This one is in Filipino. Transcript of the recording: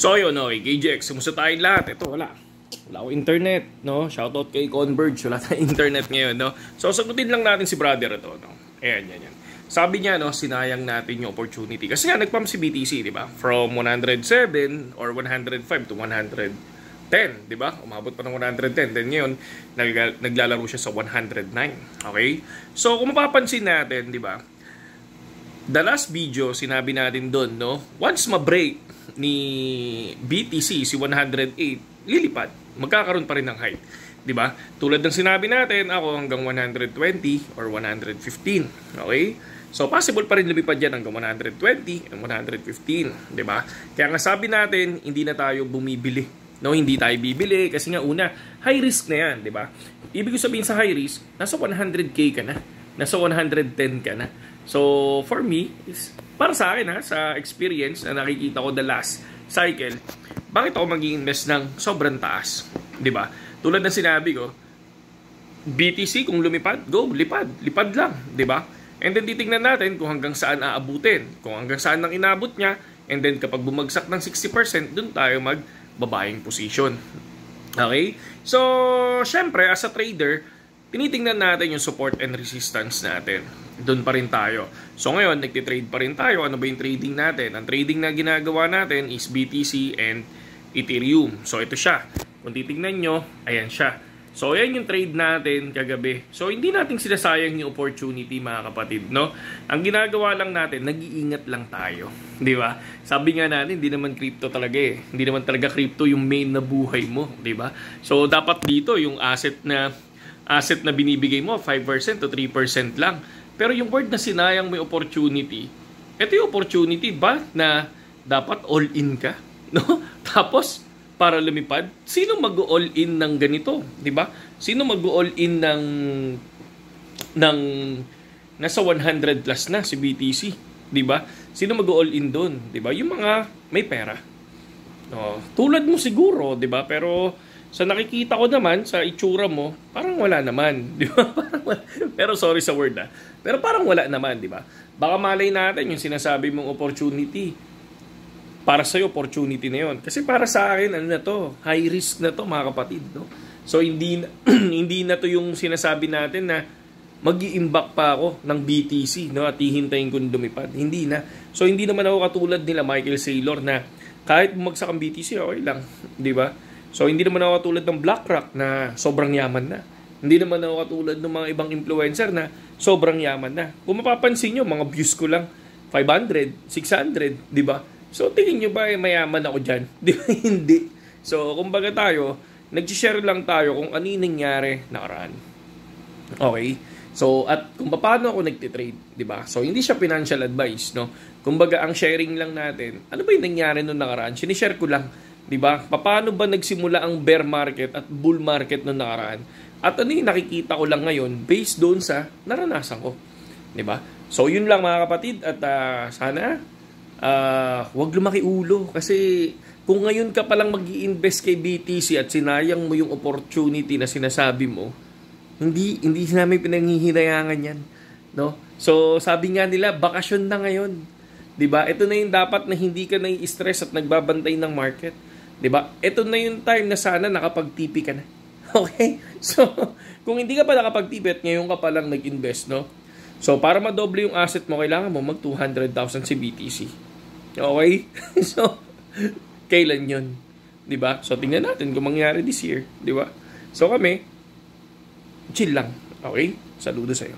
So yun, no, KJX, kumusta tayong lahat? Ito, wala akong internet, no? Shoutout kay Converge, wala tayong internet ngayon, no? So sagutin lang natin si brother ito, no? Ayan. Sabi niya, no, sinayang natin yung opportunity. Kasi nga, nagpump si BTC, di ba? From 107 or 105 to 110, di ba? Umabot pa ng 110. Then ngayon, naglalaro siya sa 109. Okay? So, kung mapapansin natin, di ba? The last video, sinabi natin doon, no? Once ma-break ni BTC si 108, lilipad. Magkakaroon pa rin ng height. Diba? Tulad ng sinabi natin, ako hanggang 120 or 115. Okay? So, possible pa rin lumipad yan hanggang 120 and 115. Diba? Kaya nga sabi natin, hindi na tayo bumibili. No, hindi tayo bibili kasi nga una, high risk na yan. Diba? Ibig sabihin sa high risk, nasa 100k ka na. Nasa 110 ka na. So, for me, para sa akin, sa experience na nakikita ko the last cycle, bakit ako mag-i-invest ng sobrang taas? Diba? Tulad ng sinabi ko, BTC kung lumipad, go, lipad. Lipad lang, di ba? And then titingnan natin kung hanggang saan aabutin. Kung hanggang saan nang inabot niya. And then kapag bumagsak ng 60%, dun tayo mag-buying position. Okay? So, syempre, as a trader, tinitingnan natin yung support and resistance natin. Doon pa rin tayo. So ngayon, nagtitrade pa rin tayo. Ano ba yung trading natin? Ang trading na ginagawa natin is BTC and Ethereum. So ito siya. Kung titignan nyo, ayan siya. So ayan yung trade natin kagabi. So hindi natin sinasayang yung opportunity, mga kapatid, no? Ang ginagawa lang natin, nag-iingat lang tayo. Di ba? Sabi nga natin, hindi naman crypto talaga eh. Hindi naman talaga crypto yung main na buhay mo. Di ba? So dapat dito, yung asset na binibigay mo, 5% to 3% lang. Pero yung word na sinayang may opportunity, ito yung opportunity ba na dapat all-in ka? No? Tapos, para lumipad, sino mag-all-in ng ganito? Diba? Sino mag-all-in ng nasa 100 plus na si BTC? Diba? Sino mag-all-in doon? Diba? Yung mga may pera. Tulad mo siguro, diba? Pero sa nakikita ko naman, sa itsura mo, parang wala naman. Di ba? Pero sorry sa word Pero parang wala naman, di ba? Baka malay natin yung sinasabi mong opportunity. Para sa'yo, opportunity na yun. Kasi para sa akin, ano na to? High risk na to, mga kapatid. No? So, hindi na to yung sinasabi natin na mag-i-imbak pa ako ng BTC, no? At hihintayin ko lumipad. Hindi na. So, hindi naman ako katulad nila Michael Saylor na kahit bumagsak ang BTC, okay lang. Di ba? So, hindi naman ako katulad ng BlackRock na sobrang yaman na. Hindi naman ako katulad ng mga ibang influencer na sobrang yaman na. Kung mapapansin nyo, mga views ko lang, 500, 600, di ba? So, tingin nyo ba mayaman ako dyan? Di ba? Hindi. So, kumbaga tayo, nag-share lang tayo kung ano yung nangyari nakaraan. Okay? So, at kung paano ako nagtitrade, di ba? So, hindi siya financial advice, no? Kumbaga, ang sharing lang natin, ano ba yung nangyari nung nakaraan? Sinishare ko lang. Diba? Paano ba nagsimula ang bear market at bull market noong nakaraan? At ano yung nakikita ko lang ngayon based doon sa naranasan ko. Diba? So, yun lang mga kapatid. At sana, huwag lumaki ulo. Kasi kung ngayon ka palang mag-i-invest kay BTC at sinayang mo yung opportunity na sinasabi mo, hindi namin pinanghihinayangan yan. No? So, sabi nga nila, bakasyon na ngayon. Diba? Ito na yung dapat na hindi ka nai-stress at nagbabantay ng market. Diba? Ito na yung time na sana nakapag-TP ka na. Okay? So, kung hindi ka pa nakapag-TP at ngayon ka pa lang nag-invest, no? So, para madoble yung asset mo, kailangan mo mag 200,000 si BTC. Okay? So, kailan yun? Diba? So, tingnan natin kung mangyari this year. Diba? So, kami, chill lang. Okay? Saludo sa'yo.